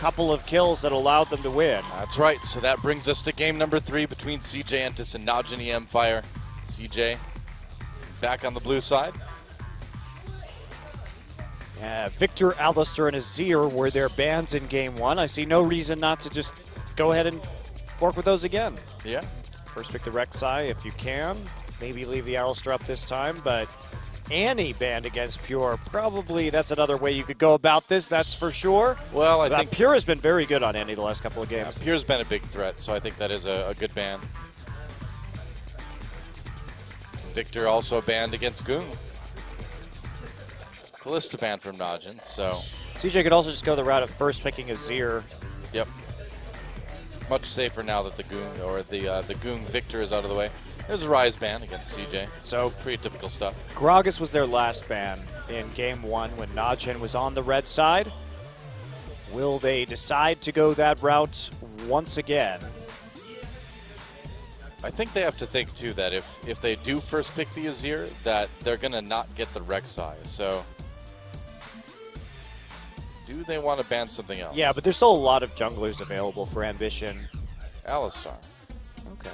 couple of kills that allowed them to win. That's right. So that brings us to game number 3 between CJ Entus and NJE Empire. CJ back on the blue side. Yeah, Victor, Alistair, and Azir were their bans in game 1. I see no reason not to just go ahead and work with those again. Yeah. First pick the Rek'Sai if you can. Maybe leave the Alistair up this time, but Annie banned against Pure. Probably that's another way you could go about this, that's for sure. Well, I think Pure has been very good on Annie the last couple of games. Pure's been a big threat, so I think that is a good ban. Victor also banned against Goong. Kalista banned from Najin, so... CJ could also just go the route of first picking Azir. Yep. Much safer now that the Goong, or the Goong Victor is out of the way. There's a Rise ban against CJ. So pretty typical stuff. Gragas was their last ban in game 1 when Najin was on the red side. Will they decide to go that route once again? I think they have to think, too, that if they do first pick the Azir, that they're going to not get the Rek'Sai. So do they want to ban something else? Yeah, but there's still a lot of junglers available for Ambition. Alistar. Okay.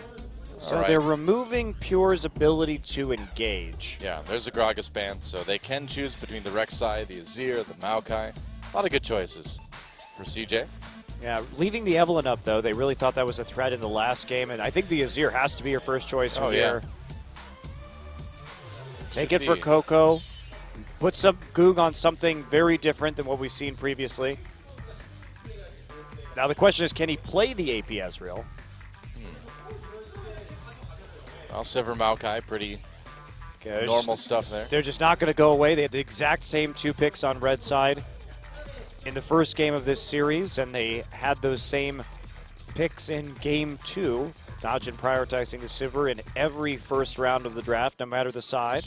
So they're removing Pure's ability to engage. Yeah, there's a Gragas ban, so they can choose between the Rek'Sai, the Azir, the Maokai. A lot of good choices for CJ. Yeah, leaving the Evelynn up, though, they really thought that was a threat in the last game, and I think the Azir has to be your first choice from here. Yeah. Take it for Coco. Put some Goong on something very different than what we've seen previously. Now the question is, can he play the AP Ezreal? Well, Sivir Maokai, pretty normal stuff there. They're just not going to go away. They had the exact same 2 picks on red side in the first game of this series, and they had those same picks in game 2. Najin prioritizing the Sivir in every first round of the draft, no matter the side.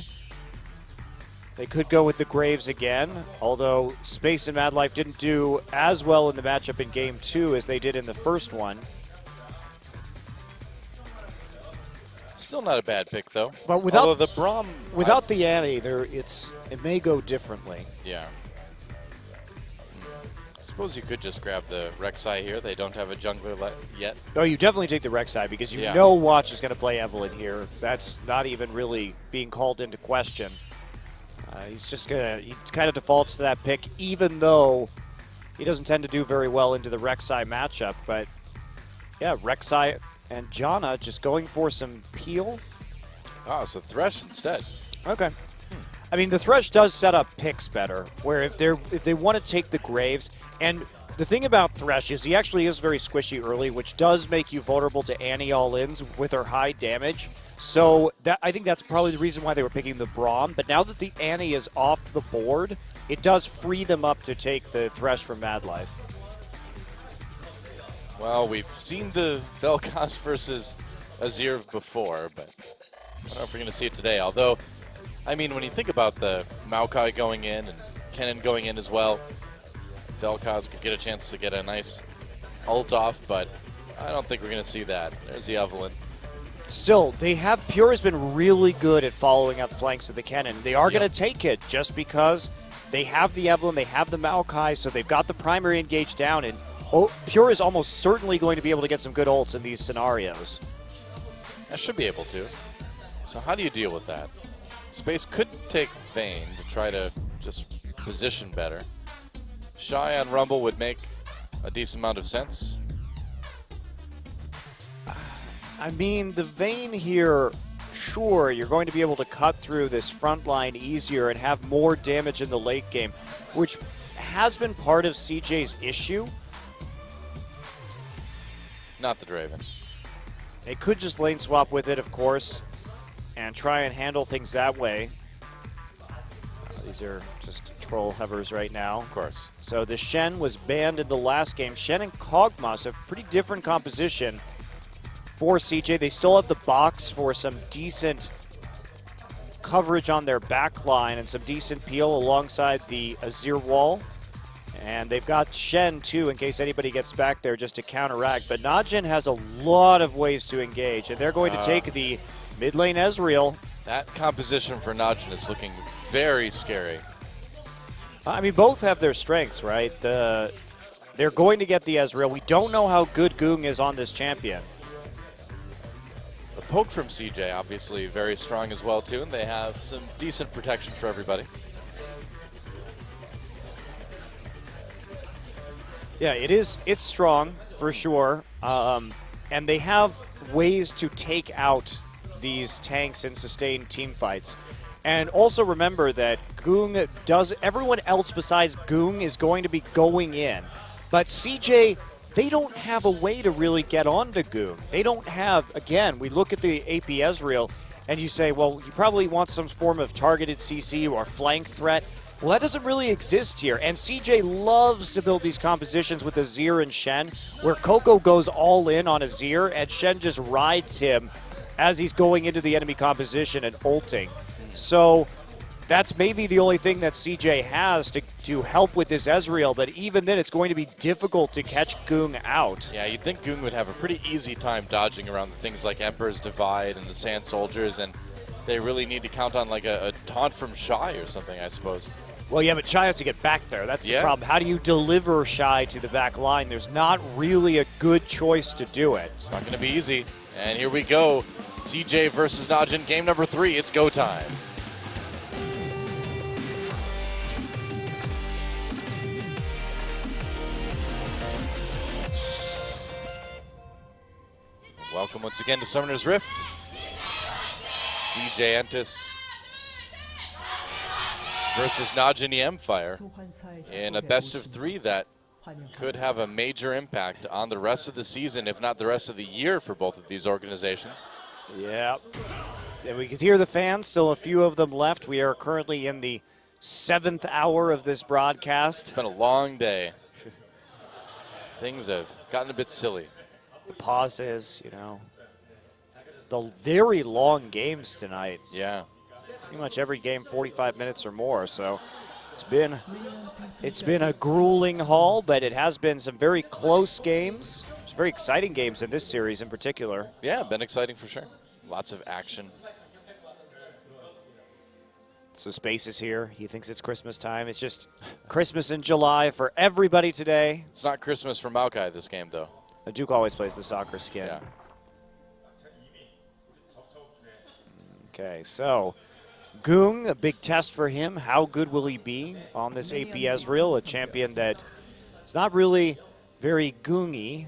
They could go with the Graves again, although Space and Mad Life didn't do as well in the matchup in game 2 as they did in the first one. Still not a bad pick, though. But without the Braum, without the Annie, it may go differently. Yeah. I suppose you could just grab the Rek'Sai here. They don't have a jungler yet. No, you definitely take the Rek'Sai because you know Watch is going to play Evelynn here. That's not even really being called into question. He kind of defaults to that pick, even though he doesn't tend to do very well into the Rek'Sai matchup. But yeah, Rek'Sai and Janna just going for some peel. Oh, so Thresh instead. Okay. I mean, the Thresh does set up picks better, where if they want to take the Graves, and the thing about Thresh is he actually is very squishy early, which does make you vulnerable to Annie all-ins with her high damage. So I think that's probably the reason why they were picking the Braum. But now that the Annie is off the board, it does free them up to take the Thresh from Mad Life. Well, we've seen the Vel'Koz versus Azir before, but I don't know if we're going to see it today. Although, I mean, when you think about the Maokai going in and Kennen going in as well, Vel'Koz could get a chance to get a nice ult off, but I don't think we're going to see that. There's the Evelynn. Still, Pure has been really good at following out the flanks of the Kennen. They are going to take it just because they have the Evelynn, they have the Maokai, so they've got the primary engaged down, and Pure is almost certainly going to be able to get some good ults in these scenarios. I should be able to. So how do you deal with that? Space could take Vayne to try to just position better. Shy on Rumble would make a decent amount of sense. I mean, the Vayne here, sure, you're going to be able to cut through this front line easier and have more damage in the late game, which has been part of CJ's issue. Not the Draven. They could just lane swap with it, of course, and try and handle things that way. These are just troll hovers right now. Of course. So the Shen was banned in the last game. Shen and Kog'Maw, a pretty different composition for CJ. They still have the box for some decent coverage on their back line and some decent peel alongside the Azir wall. And they've got Shen, too, in case anybody gets back there just to counteract. But Najin has a lot of ways to engage, and they're going to take the mid lane Ezreal. That composition for Najin is looking very scary. I mean, both have their strengths, right? They're going to get the Ezreal. We don't know how good Goong is on this champion. The poke from CJ, obviously very strong as well, too, and they have some decent protection for everybody. Yeah, it's strong for sure. And they have ways to take out these tanks and sustain team fights. And also remember that Goong does, everyone else besides Goong is going to be going in. But CJ, they don't have a way to really get onto Goong. They don't have, again, we look at the AP Ezreal and you say, well, you probably want some form of targeted CC or flank threat. Well, that doesn't really exist here. And CJ loves to build these compositions with Azir and Shen, where Coco goes all in on Azir and Shen just rides him as he's going into the enemy composition and ulting. So that's maybe the only thing that CJ has to help with this Ezreal, but even then it's going to be difficult to catch Goong out. Yeah, you'd think Goong would have a pretty easy time dodging around the things like Emperor's Divide and the Sand Soldiers, and they really need to count on like a taunt from Shy or something, I suppose. Well, yeah, but Shy has to get back there. That's the problem. How do you deliver Shy to the back line? There's not really a good choice to do it. It's not going to be easy. And here we go. CJ versus Najin, game number 3. It's go time. Welcome once again to Summoner's Rift. CJ Entis versus Najin Empire in a best of 3 that could have a major impact on the rest of the season, if not the rest of the year, for both of these organizations. Yeah. And we can hear the fans, still a few of them left. We are currently in the 7th hour of this broadcast. It's been a long day. Things have gotten a bit silly. The pauses, you know. The very long games tonight. Yeah. Pretty much every game 45 minutes or more, so it's been a grueling haul, but it has been some very close games, some very exciting games in this series in particular. Yeah, been exciting for sure. Lots of action. So Space is here. He thinks it's Christmas time. It's just Christmas in July for everybody today. It's not Christmas for Maokai this game, though. Duke always plays the soccer skin. Yeah. Okay, so Goong, a big test for him. How good will he be on this AP Ezreal, a champion that is not really very Goongy.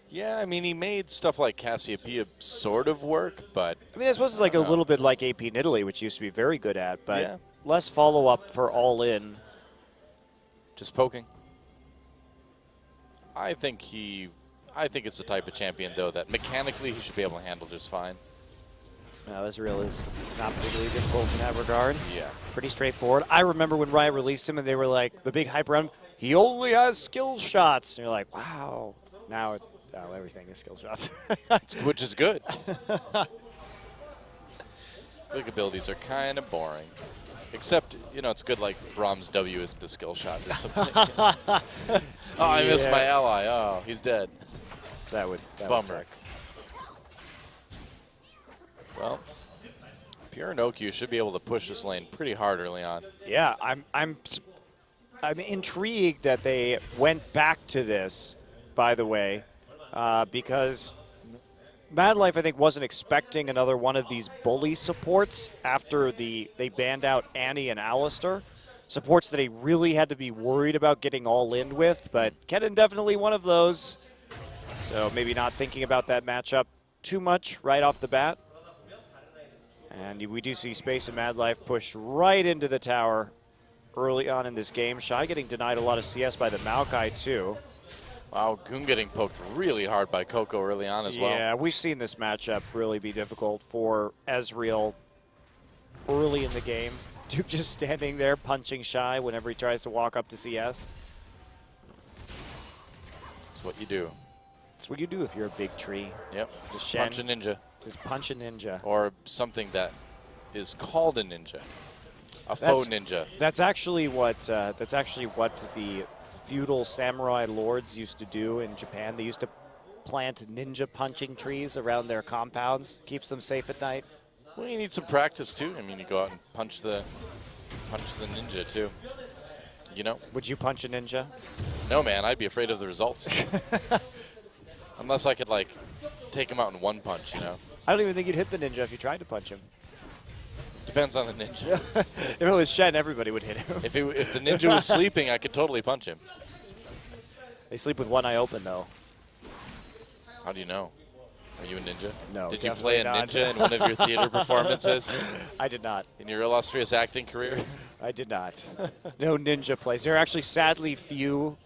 Yeah, I mean, he made stuff like Cassiopeia sort of work, but... I mean, I suppose it's like a little bit like AP Nidalee, which used to be very good at, but yeah. Less follow-up for all-in. Just poking. I think it's the type of champion, though, that mechanically he should be able to handle just fine. No, Ezreal is not particularly difficult in that regard. Yeah. Pretty straightforward. I remember when Riot released him and they were like, the big hype around him, he only has skill shots. And you're like, wow. Now everything is skill shots. Which is good. Quick abilities are kind of boring. Except, you know, it's good like Braum's W isn't a skill shot or something. Oh, I missed my ally. Oh, he's dead. That would Bummer. suck. Well, Pure and OQ should be able to push this lane pretty hard early on. Yeah, I'm intrigued that they went back to this, by the way, because Mad Life, I think, wasn't expecting another one of these bully supports after they banned out Annie and Alistair. Supports that he really had to be worried about getting all in with, but Kennen definitely one of those. So maybe not thinking about that matchup too much right off the bat. And we do see Space and Mad Life push right into the tower early on in this game. Shy getting denied a lot of CS by the Maokai too. Wow, Goong getting poked really hard by Coco early on as well. Yeah, we've seen this matchup really be difficult for Ezreal early in the game. Duke just standing there punching Shy whenever he tries to walk up to CS. That's what you do. That's what you do if you're a big tree. Yep, Just punch a ninja. Just punch a ninja. Or something that is called a ninja. A faux ninja. That's actually what the feudal samurai lords used to do in Japan. They used to plant ninja punching trees around their compounds. Keeps them safe at night. Well, you need some practice too. I mean, you go out and punch the ninja too. You know? Would you punch a ninja? No, man, I'd be afraid of the results. Unless I could, like, take him out in one punch, you know? I don't even think you'd hit the ninja if you tried to punch him. Depends on the ninja. If it was Shen, everybody would hit him. If the ninja was sleeping, I could totally punch him. They sleep with one eye open, though. How do you know? Are you a ninja? No, Did you play a ninja in one of your theater performances? I did not. In your illustrious acting career? I did not. No ninja plays. There are actually sadly few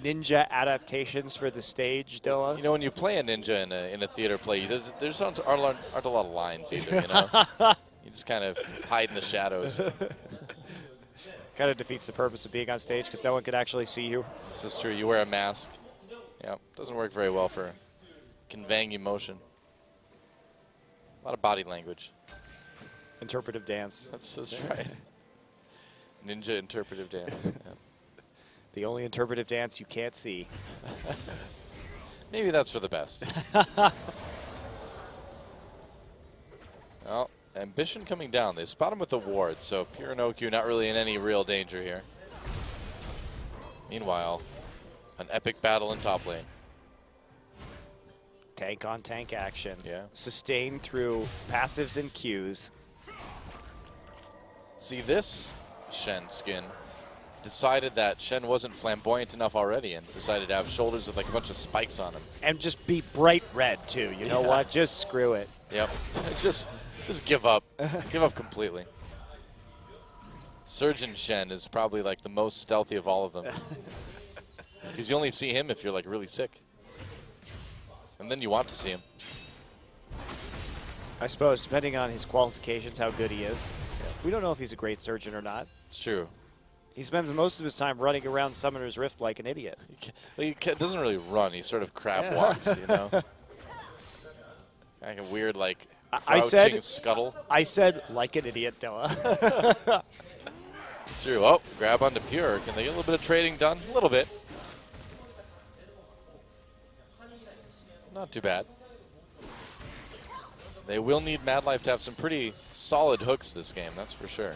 ninja adaptations for the stage, Doa. You know, when you play a ninja in a theater play, there's aren't a lot of lines either, you know? You just kind of hide in the shadows. Kind of defeats the purpose of being on stage because no one could actually see you. This is true. You wear a mask. Yeah, doesn't work very well for conveying emotion. A lot of body language. Interpretive dance. That's right. Ninja interpretive dance. Yeah. The only interpretive dance you can't see. Maybe that's for the best. Well, Ambition coming down. They spot him with the ward, so Pure and OQ not really in any real danger here. Meanwhile, an epic battle in top lane. Tank on tank action. Yeah. Sustained through passives and Qs. See, this Shen skin decided that Shen wasn't flamboyant enough already and decided to have shoulders with like a bunch of spikes on him. And just be bright red, too. You know what? Just screw it. Yep. Just give up. Give up completely. Surgeon Shen is probably like the most stealthy of all of them. Because you only see him if you're like really sick. And then you want to see him. I suppose, depending on his qualifications, how good he is. Yeah. We don't know if he's a great surgeon or not. It's true. He spends most of his time running around Summoner's Rift like an idiot. He doesn't really run. He sort of crab walks, you know? Like a weird, like, crouching scuttle. I said, like an idiot, Noah. It's true. Oh, grab onto Pure. Can they get a little bit of trading done? A little bit. Not too bad. They will need Mad Life to have some pretty solid hooks this game, that's for sure.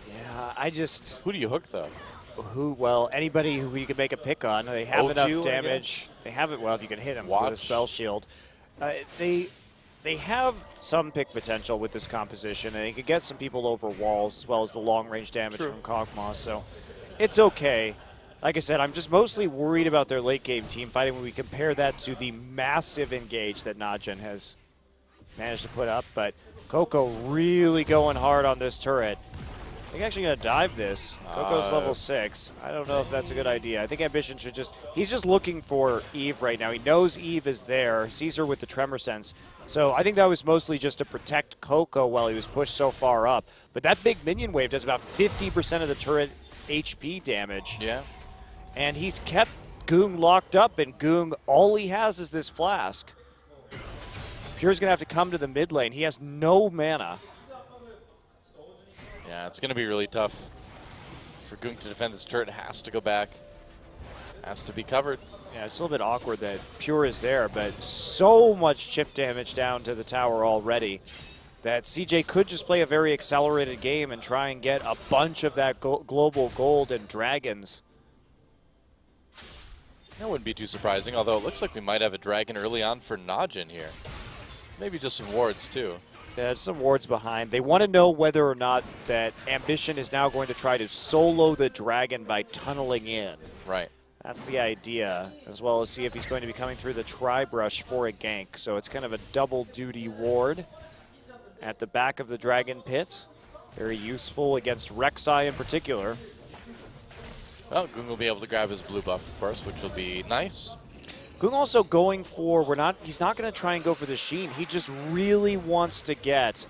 Yeah, I just... Who do you hook, though? Well, anybody who you can make a pick on. They have OQ, enough damage. They have it, well, if you can hit him with a spell shield. They have some pick potential with this composition, and they can get some people over walls as well as the long-range damage from Kog'Maw, so it's okay. Like I said, I'm just mostly worried about their late-game team fighting when we compare that to the massive engage that Najin has managed to put up, but Coco really going hard on this turret. I think actually going to dive this. Coco's level 6. I don't know if that's a good idea. I think Ambition should he's just looking for Eve right now. He knows Eve is there, sees her with the Tremor Sense. So I think that was mostly just to protect Coco while he was pushed so far up. But that big minion wave does about 50% of the turret HP damage. Yeah. And he's kept Goong locked up, and Goong, all he has is this flask. Pure's going to have to come to the mid lane. He has no mana. Yeah, it's going to be really tough for Goong to defend this turret. Has to go back. Has to be covered. Yeah, it's a little bit awkward that Pure is there, but so much chip damage down to the tower already that CJ could just play a very accelerated game and try and get a bunch of that global gold and dragons. That wouldn't be too surprising, although it looks like we might have a dragon early on for Najin here. Maybe just some wards, too. Yeah, there's some wards behind. They want to know whether or not that Ambition is now going to try to solo the dragon by tunneling in. Right. That's the idea, as well as see if he's going to be coming through the Tri-Brush for a gank. So it's kind of a double-duty ward at the back of the dragon pit. Very useful against Rek'Sai in particular. Well, Goong will be able to grab his blue buff, of course, which will be nice. Goong also going for, he's not going to try and go for the Sheen. He just really wants to get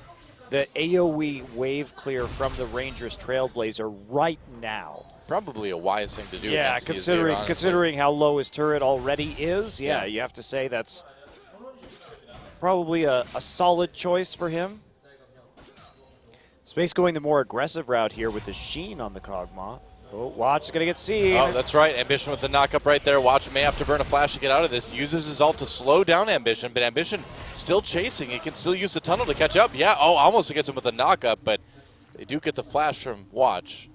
the AoE wave clear from the Rangers Trailblazer right now. Probably a wise thing to do. Yeah, considering how low his turret already is, yeah, you have to say that's probably a solid choice for him. Space going the more aggressive route here with the Sheen on the Kog'Maw. Oh, Watch is going to get seen. Oh, that's right. Ambition with the knock-up right there. Watch may have to burn a flash to get out of this. Uses his ult to slow down Ambition, but Ambition still chasing. He can still use the tunnel to catch up. Yeah, almost gets him with the knock-up, but they do get the flash from Watch.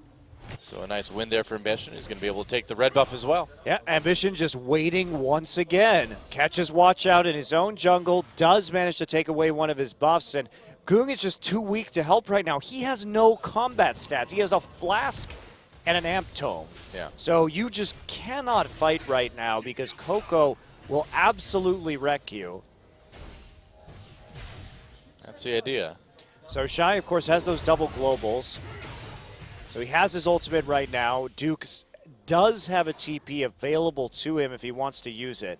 So a nice win there for Ambition. He's going to be able to take the red buff as well. Yeah, Ambition just waiting once again. Catches watch out in his own jungle, does manage to take away one of his buffs, and Goong is just too weak to help right now. He has no combat stats. He has a flask and an amp tome. Yeah. So you just cannot fight right now because Coco will absolutely wreck you. That's the idea. So Shy, of course, has those double globals. So he has his ultimate right now. Duke does have a TP available to him if he wants to use it.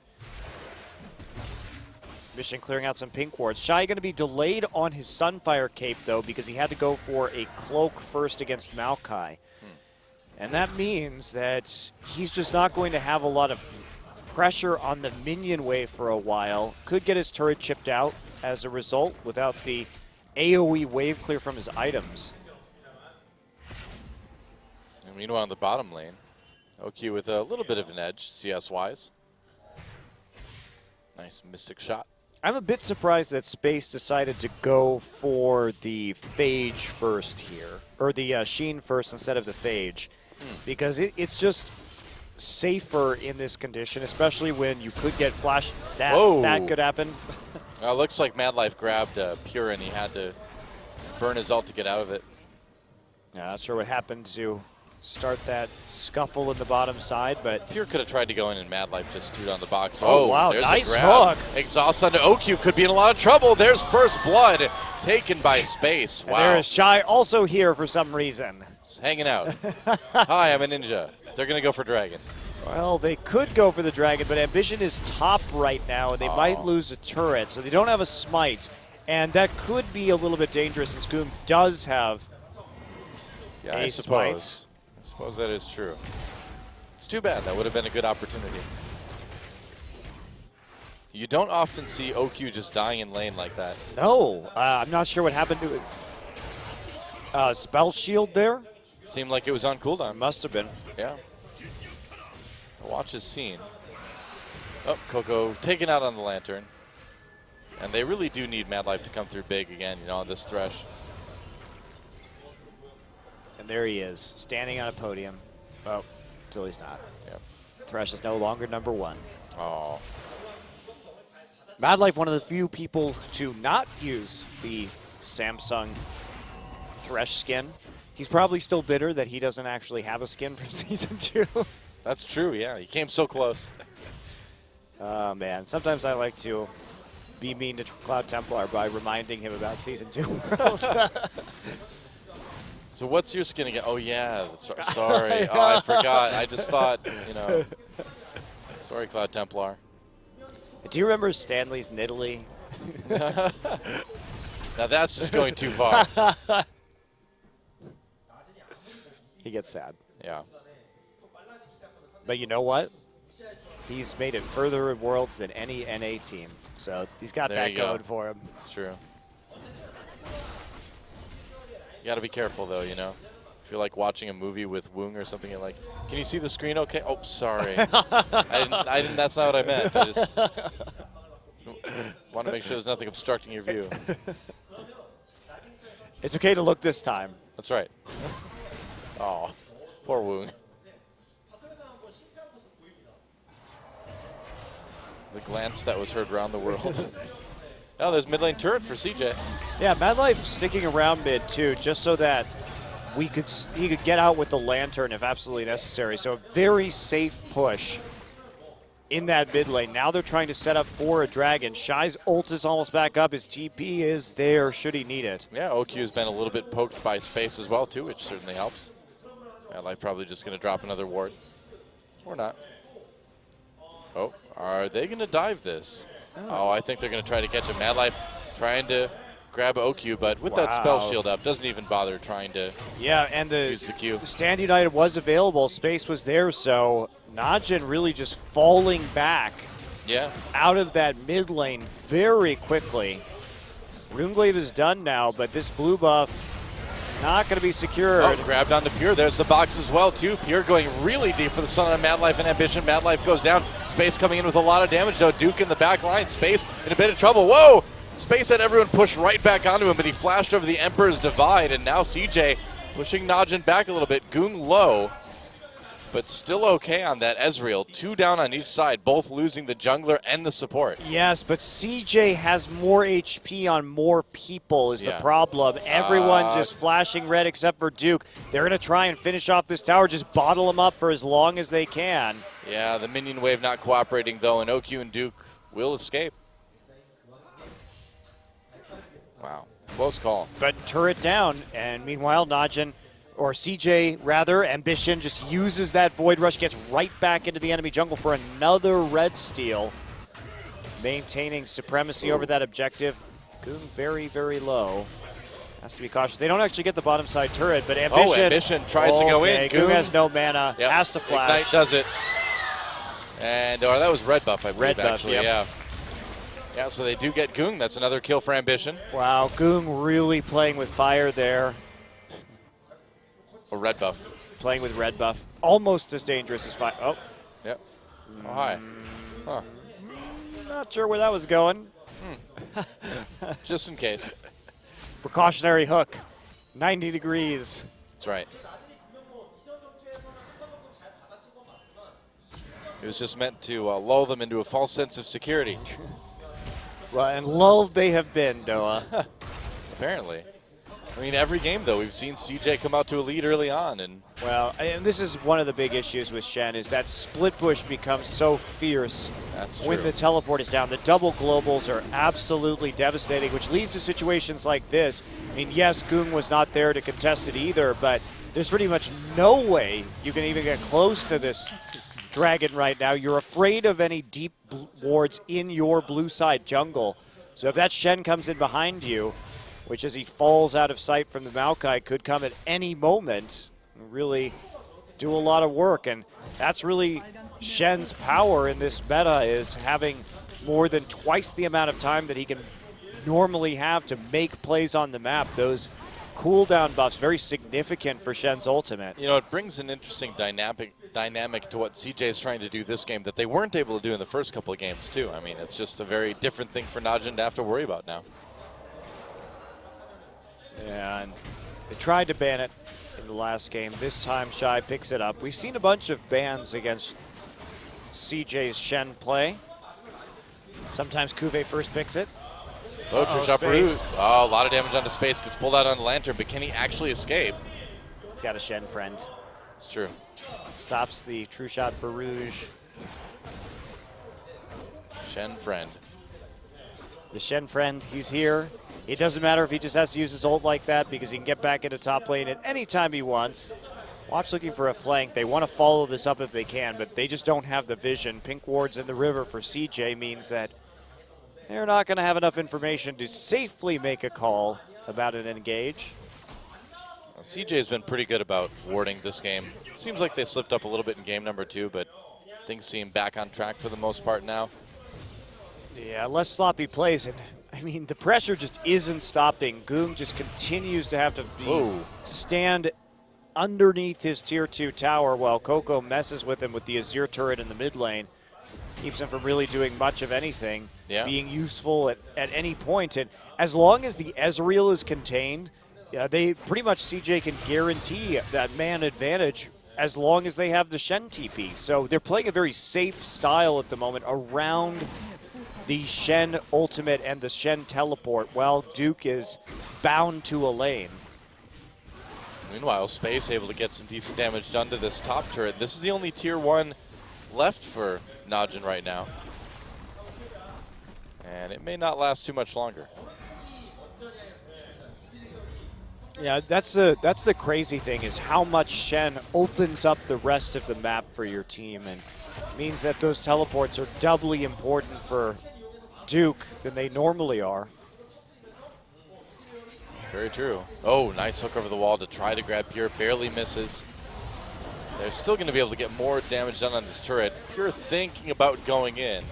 Mission clearing out some pink wards. Shy going to be delayed on his Sunfire cape, though, because he had to go for a cloak first against Maokai. And that means that he's just not going to have a lot of pressure on the minion wave for a while. Could get his turret chipped out as a result without the AoE wave clear from his items. And meanwhile, in the bottom lane, OQ with a little bit of an edge, CS-wise. Nice Mystic shot. I'm a bit surprised that Space decided to go for the Phage first here, or the Sheen first instead of the Phage, because it's just safer in this condition, especially when you could get flash. That could happen. It looks like Mad Life grabbed Pure and he had to burn his ult to get out of it. Yeah, not sure what happened to start that scuffle in the bottom side, but Pure could have tried to go in and Mad Life just threw it on the box. Oh, wow, there's nice a grab. hook. Exhaust onto OQ, could be in a lot of trouble. There's first blood taken by Space. Wow. And there is Shy also here for some reason. Just hanging out. Hi, I'm a ninja. They're going to go for Dragon. Well, they could go for the Dragon, but Ambition is top right now, and they might lose a turret, so they don't have a smite. And that could be a little bit dangerous since Goom does have I suppose. I suppose that is true. It's too bad. That would have been a good opportunity. You don't often see OQ just dying in lane like that. No, I'm not sure what happened to it. Spell shield there? Seemed like it was on cooldown. Must have been. Yeah. Watch is seen. Oh, Coco taken out on the Lantern. And they really do need Mad Life to come through big again, on this Thresh. And there he is, standing on a podium. Oh, until he's not. Yep. Thresh is no longer number one. Oh. Mad Life, one of the few people to not use the Samsung Thresh skin. He's probably still bitter that he doesn't actually have a skin from Season 2. That's true, yeah. He came so close. Oh, man. Sometimes I like to be mean to Cloud Templar by reminding him about Season 2 World. So what's your skin again? Oh, yeah. Sorry. Oh, I forgot. I just thought, Sorry, Cloud Templar. Do you remember Stanley's Nidalee? Now that's just going too far. He gets sad. Yeah. But you know what? He's made it further in Worlds than any NA team. So he's got that going for him. It's true. You got to be careful, though, If you're like watching a movie with Woong or something, you're like, can you see the screen okay? Oh, sorry. I didn't, that's not what I meant. I just want to make sure there's nothing obstructing your view. It's okay to look this time. That's right. Oh, poor Woong. The glance that was heard around the world. Oh, there's mid lane turret for CJ. Yeah, Mad Life sticking around mid too, just so that he could get out with the Lantern if absolutely necessary. So a very safe push in that mid lane. Now they're trying to set up for a Dragon. Shy's ult is almost back up. His TP is there should he need it. Yeah, OQ's been a little bit poked by Space as well too, which certainly helps. Mad Life probably just going to drop another ward. Or not. Oh, are they going to dive this? Oh, I think they're going to try to catch him. Mad Life trying to grab OQ, but with that spell shield up, doesn't even bother trying to use the Q. Stand United was available. Space was there, so Najin really just falling back out of that mid lane very quickly. Runeglaive is done now, but this blue buff not going to be secured. Oh, grabbed onto Pure. There's the box as well, too. Pure going really deep for the Sun on Mad Life and Ambition. Mad Life goes down. Space coming in with a lot of damage, though. Duke in the back line. Space in a bit of trouble. Whoa! Space had everyone push right back onto him, but he flashed over the Emperor's Divide, and now CJ Pushing Najin back a little bit. Goong low, but still okay on that Ezreal. 2 down on each side, both losing the jungler and the support. Yes, but CJ has more HP on more people is the problem. Everyone just flashing red except for Duke. They're going to try and finish off this tower, just bottle him up for as long as they can. Yeah, the minion wave not cooperating, though, and OQ and Duke will escape. Wow, close call. But turret down, and meanwhile, Najin, or CJ rather, Ambition just uses that Void Rush, gets right back into the enemy jungle for another red steal. Maintaining supremacy over that objective. Goong very, very low. Has to be cautious. They don't actually get the bottom side turret, but Ambition. Oh, Ambition tries to go in. Goong has no mana, has to flash. Ignite does it. And that was red buff, I believe, actually. Yeah. Yeah, so they do get Goong. That's another kill for Ambition. Wow, Goong really playing with fire there. Or red buff. Playing with red buff. Almost as dangerous as fire. Oh. Yep. Oh, hi. Huh. Not sure where that was going. Just in case. Precautionary hook. 90 degrees. That's right. It was just meant to lull them into a false sense of security. Well, and lulled they have been, Doa. Apparently. I mean, every game, though, we've seen CJ come out to a lead early on. Well, and this is one of the big issues with Shen, is that split push becomes so fierce when the teleport is down. The double globals are absolutely devastating, which leads to situations like this. I mean, yes, Goong was not there to contest it either, but there's pretty much no way you can even get close to this dragon right now. You're afraid of any deep wards in your blue side jungle. So if that Shen comes in behind you, which as he falls out of sight from the Maokai could come at any moment, really do a lot of work. And that's really Shen's power in this meta, is having more than twice the amount of time that he can normally have to make plays on the map. Those cooldown buffs, very significant for Shen's ultimate. You know, it brings an interesting dynamic to what CJ is trying to do this game that they weren't able to do in the first couple of games, too. I mean, it's just a very different thing for Najin to have to worry about now. Yeah, and they tried to ban it in the last game. This time, Shy picks it up. We've seen a bunch of bans against CJ's Shen play. Sometimes Kuve first picks it. Oh, True Shot Baruj. Oh, a lot of damage onto Space. Gets pulled out on the Lantern, but can he actually escape? He's got a Shen friend. It's true. Stops the True Shot Baruj. Shen friend. The Shen friend, he's here. It doesn't matter if he just has to use his ult like that, because he can get back into top lane at any time he wants. Watch looking for a flank. They want to follow this up if they can, but they just don't have the vision. Pink wards in the river for CJ means that they're not going to have enough information to safely make a call about an engage. Well, CJ's been pretty good about warding this game. It seems like they slipped up a little bit in game number 2, but things seem back on track for the most part now. Yeah, less sloppy plays, and I mean, the pressure just isn't stopping. Goong just continues to have to stand underneath his tier 2 tower while Coco messes with him with the Azir turret in the mid lane. Keeps him from really doing much of anything, being useful at any point. And as long as the Ezreal is contained, they pretty much CJ can guarantee that man advantage as long as they have the Shen TP. So they're playing a very safe style at the moment around the Shen ultimate and the Shen teleport, while Duke is bound to a lane. Meanwhile, Space able to get some decent damage done to this top turret. This is the only tier 1 left for Najin right now. And it may not last too much longer. Yeah, that's the crazy thing, is how much Shen opens up the rest of the map for your team, and means that those teleports are doubly important for Duke than they normally are. Very true. Oh, nice hook over the wall to try to grab Pure. Barely misses. They're still going to be able to get more damage done on this turret. Pure thinking about going in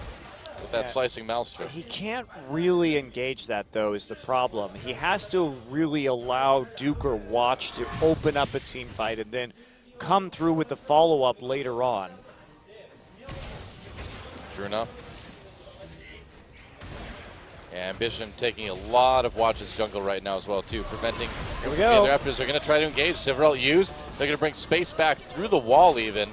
with that slicing Maelstrom. He can't really engage that, though, is the problem. He has to really allow Duke or Watch to open up a team fight and then come through with the follow-up later on. True enough. Ambition taking a lot of watches jungle right now as well, too, preventing Here we the go. Raptors. They're going to try to engage. Several used. They're going to bring space back through the wall even.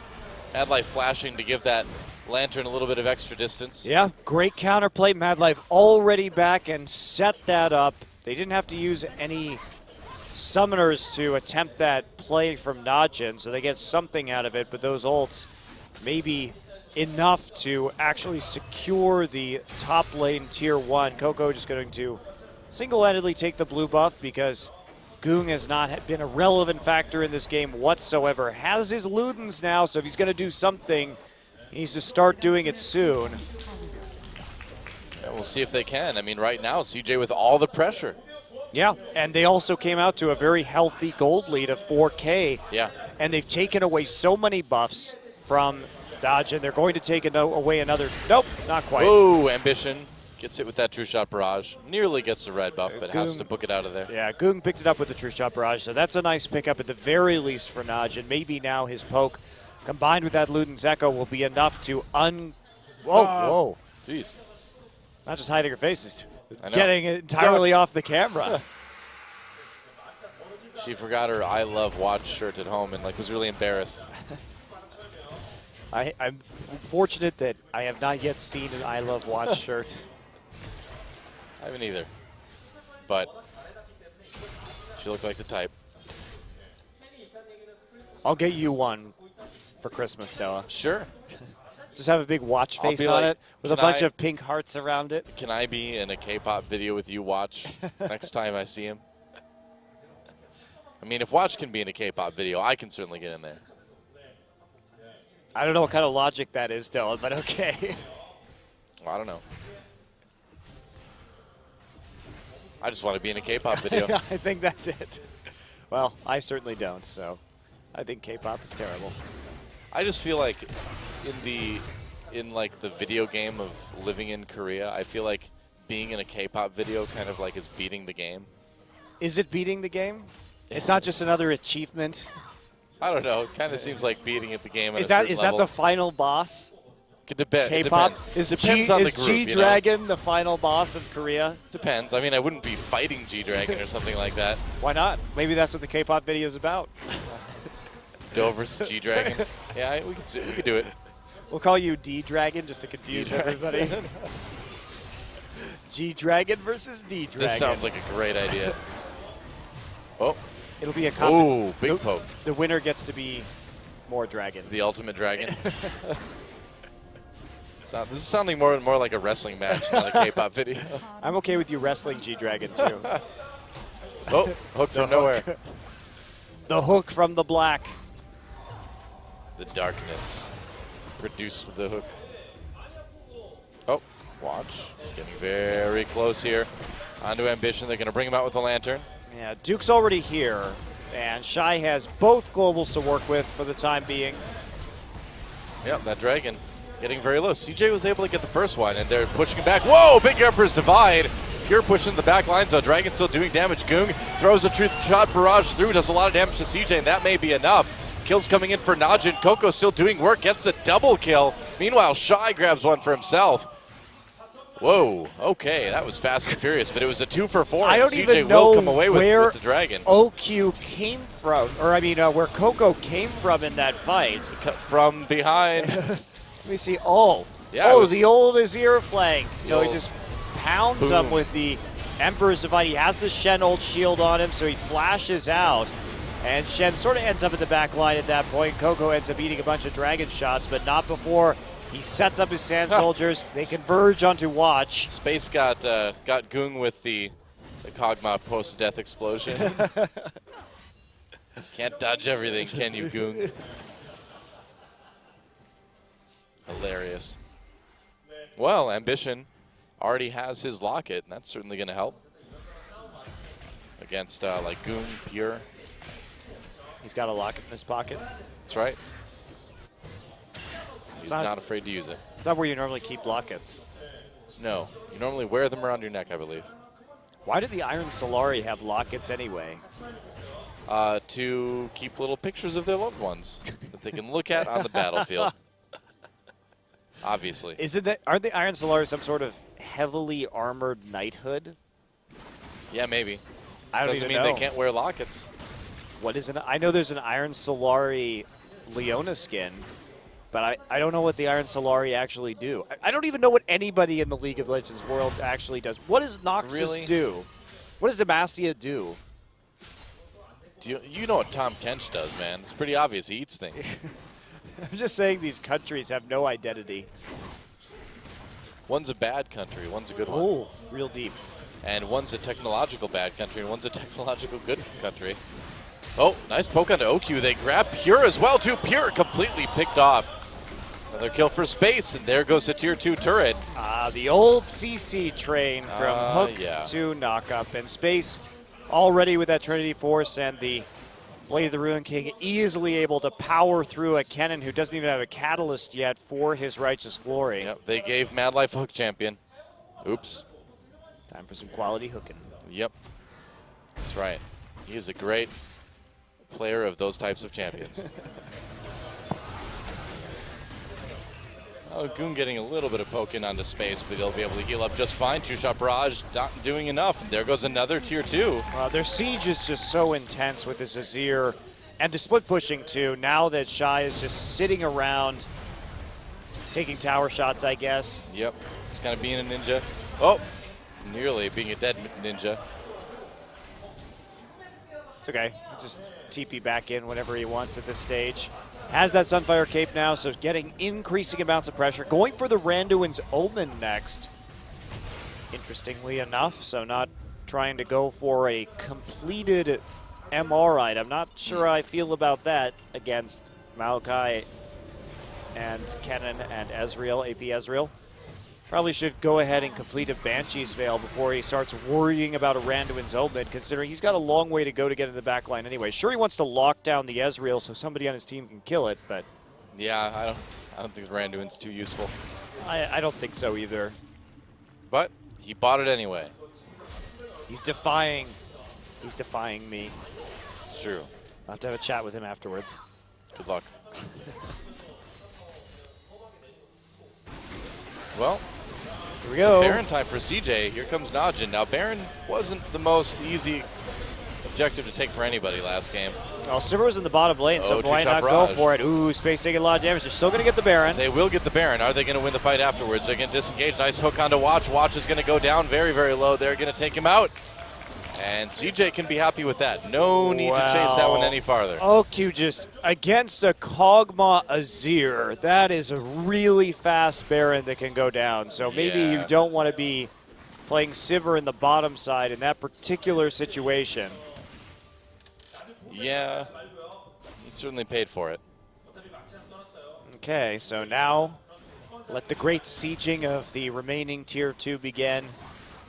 Mad Life flashing to give that Lantern a little bit of extra distance. Yeah, great counterplay. Mad Life already back and set that up. They didn't have to use any summoners to attempt that play from Najin, so they get something out of it, but those ults maybe enough to actually secure the top lane tier 1. Coco just going to single-handedly take the blue buff because Goong has not been a relevant factor in this game whatsoever. Has his Ludens now, so if he's going to do something, he needs to start doing it soon. Yeah, we'll see if they can. I mean, right now, CJ with all the pressure. Yeah, and they also came out to a very healthy gold lead of 4K. Yeah. And they've taken away so many buffs from Dodge, and they're going to take away another. Nope, not quite. Oh, Ambition gets it with that True Shot Barrage. Nearly gets the red buff, but has to book it out of there. Yeah, Goong picked it up with the True Shot Barrage, so that's a nice pickup at the very least for Naj, and maybe now his poke combined with that Luden's Echo will be enough to whoa. Jeez. Not just hiding her faces, I know. getting it entirely off the camera. She forgot her I Love Watch shirt at home and was really embarrassed. I'm fortunate that I have not yet seen an I Love Watch shirt. I haven't either. But she looked like the type. I'll get you one for Christmas, Noah. Sure. Just have a big watch I'll face be on like, it with a bunch I- of pink hearts around it. Can I be in a K-pop video with you, Watch, next time I see him? I mean, if Watch can be in a K-pop video, I can certainly get in there. I don't know what kind of logic that is, Dylan, but okay. Well, I don't know. I just want to be in a K-pop video. I think that's it. Well, I certainly don't, so I think K-pop is terrible. I just feel like in the video game of living in Korea, I feel like being in a K-pop video kind of is beating the game. Is it beating the game? It's not just another achievement. I don't know. It kind of seems like beating at the game. At Is a that certain level. the final boss? It K-pop depends. Depends on the group. G-Dragon the final boss of Korea? Depends. I mean, I wouldn't be fighting G-Dragon or something like that. Why not? Maybe that's what the K-pop video is about. Doe versus G-Dragon. Yeah, we could do it. We'll call you D-Dragon just to confuse everybody. G-Dragon versus D-Dragon. This sounds like a great idea. Oh. It'll be a Oh, big poke. The winner gets to be more dragon. The ultimate dragon. This is sounding more and more like a wrestling match than a K-pop video. I'm okay with you wrestling G-Dragon, too. Oh, hook from nowhere. The hook from the black. The darkness produced the hook. Oh, Watch. Getting very close here. Onto Ambition. They're going to bring him out with the Lantern. Yeah, Duke's already here, and Shy has both globals to work with for the time being. Yep, that dragon getting very low. CJ was able to get the first one, and they're pushing him back. Whoa, big Emperor's Divide. Pure pushing the back line, so Dragon still doing damage. Goong throws a Truth Shot Barrage through, does a lot of damage to CJ, and that may be enough. Kills coming in for Najin. Coco still doing work, gets a double kill. Meanwhile, Shy grabs one for himself. Whoa, okay, that was fast and furious, but it was a 2 for 4, I and don't CJ even will know come away where with the dragon. OQ came from, or I mean, where Coco came from in that fight. From behind. Let me see. Oh, Yeah, it was the old Azir flank. So he old- just pounds Boom. him with the Emperor's Divide. He has the Shen ult shield on him, so he flashes out. And Shen sort of ends up at the back line at that point. Coco ends up eating a bunch of dragon shots, but not before he sets up his Sand Soldiers. They converge onto Watch. Space got Goong with the Kog'Maw post-death explosion. Can't dodge everything, can you, Goong? Hilarious. Well, Ambition already has his locket, and that's certainly going to help against Goong, Pure. He's got a locket in his pocket. That's right. He's not afraid to use it. It's not where you normally keep lockets. No, you normally wear them around your neck, I believe. Why do the Iron Solari have lockets anyway? To keep little pictures of their loved ones that they can look at on the battlefield. Obviously. Aren't the Iron Solari some sort of heavily armored knighthood? Yeah, maybe. I don't Doesn't even mean know. they can't wear lockets. What is an? I know there's an Iron Solari Leona skin, but I don't know what the Iron Solari actually do. I don't even know what anybody in the League of Legends world actually does. What does Noxus Really? do? What does Demacia do? You know what Tom Kench does, man. It's pretty obvious. He eats things. I'm just saying these countries have no identity. One's a bad country, one's a good one. Oh, real deep. And one's a technological bad country, and one's a technological good country. Oh, nice poke onto OQ. They grab Pure as well, too. Pure completely picked off. Another kill for Space, and there goes the Tier 2 turret. The old CC train from hook to knockup. And Space already with that Trinity Force and the Blade of the Ruin King easily able to power through a Kennen who doesn't even have a catalyst yet for his Righteous Glory. Yep, they gave Mad Life a hook champion. Oops. Time for some quality hooking. Yep. That's right. He is a great player of those types of champions. Oh, Goon getting a little bit of poke in onto Space, but he'll be able to heal up just fine. Two-shot barrage not doing enough. And there goes another Tier 2. Their siege is just so intense with this Azir and the split pushing too. Now that Shy is just sitting around taking tower shots, I guess. Yep. Just kind of being a ninja. Oh, nearly being a dead ninja. It's okay. Just TP back in whenever he wants at this stage. Has that Sunfire Cape now, so getting increasing amounts of pressure. Going for the Randuin's Omen next, interestingly enough. So not trying to go for a completed MR item. Not sure how I feel about that against Maokai and Kennen and Ezreal, AP Ezreal. Probably should go ahead and complete a Banshee's Veil before he starts worrying about a Randuin's Omen, considering he's got a long way to go to get in the back line anyway. Sure, he wants to lock down the Ezreal so somebody on his team can kill it, but... Yeah, I don't think Randuin's too useful. I don't think so either. But he bought it anyway. He's defying me. It's true. I'll have to have a chat with him afterwards. Good luck. Well, here we go. Baron time for CJ. Here comes Najin. Now, Baron wasn't the most easy objective to take for anybody last game. Well, Sivir was in the bottom lane, so why not go for it? Ooh, Space taking a lot of damage. They're still going to get the Baron. They will get the Baron. Are they going to win the fight afterwards? They're going to disengage. Nice hook onto Watch. Watch is going to go down very, very low. They're going to take him out. And CJ can be happy with that. No need to chase that one any farther. OQ just against a Kog'Maw Azir. That is a really fast Baron that can go down. So maybe you don't want to be playing Sivir in the bottom side in that particular situation. Yeah, he certainly paid for it. Okay, so now let the great sieging of the remaining Tier 2 begin.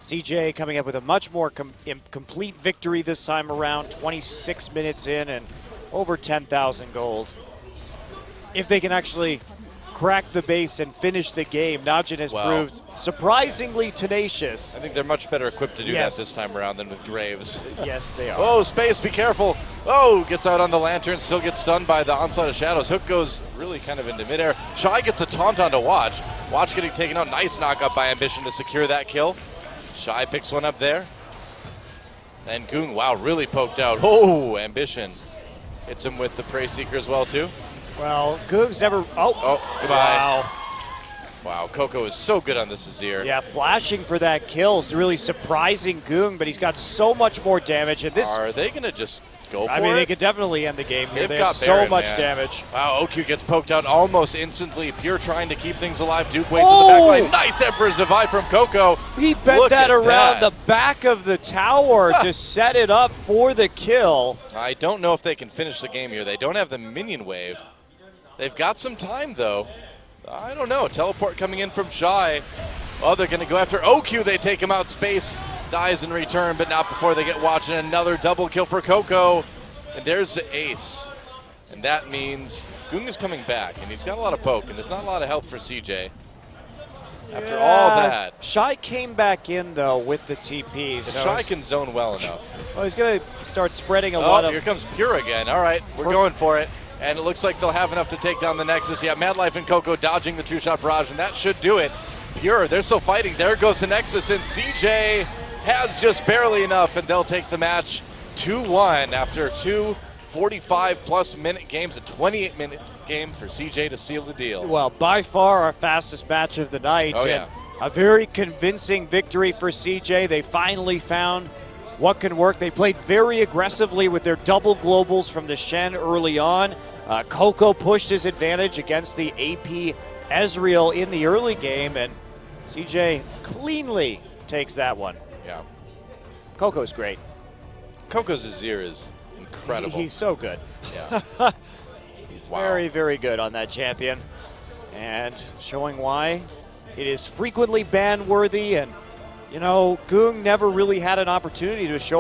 CJ coming up with a much more complete victory this time around, 26 minutes in and over 10,000 gold. If they can actually crack the base and finish the game, Najin has proved surprisingly tenacious. I think they're much better equipped to do that this time around than with Graves. Yes, they are. Oh, Space, be careful. Oh, gets out on the Lantern, still gets stunned by the onslaught of shadows. Hook goes really kind of into midair. Shy gets a taunt onto Watch. Watch getting taken out. Nice knockup by Ambition to secure that kill. Shy picks one up there. And Goong, wow, really poked out. Oh, Ambition hits him with the Prey Seeker as well, too. Well, Goog's never... Oh, goodbye. Wow, Coco is so good on this Azir. Yeah, flashing for that kill is really surprising Goong, but he's got so much more damage. And this... Are they going to just go for it? I mean, they could definitely end the game here. They've got so much damage. Wow, OQ gets poked out almost instantly. Pure trying to keep things alive. Duke waits in the back line. Nice Emperor's Divide from Coco. He bent that around the back of the tower to set it up for the kill. I don't know if they can finish the game here. They don't have the minion wave. They've got some time, though. I don't know. Teleport coming in from Shy. Oh, they're going to go after OQ. They take him out. Space dies in return, but not before they get watching. Another double kill for Coco. And there's the ace. And that means Goong is coming back, and he's got a lot of poke, and there's not a lot of health for CJ. After all that. Shy came back in, though, with the TP. So Shy can zone well enough. Well, he's going to start sppreading a lot of... here comes Pure again. All right, we're going for it. And it looks like they'll have enough to take down the Nexus. Yeah, Mad Life and Coco dodging the two-shot barrage, and that should do it. Pure, they're still fighting. There goes the Nexus, and CJ has just barely enough, and they'll take the match 2-1 after two 45-plus minute games, a 28-minute game for CJ to seal the deal. Well, by far our fastest match of the night. Oh, yeah. A very convincing victory for CJ. They finally found what can work. They played very aggressively with their double globals from the Shen early on. Coco pushed his advantage against the AP Ezreal in the early game, and CJ cleanly takes that one. Yeah. Coco's great. Coco's Azir is incredible. He's so good. Yeah. He's Wow. very, very good on that champion. And showing why it is frequently ban-worthy. And, you know, Goong never really had an opportunity to show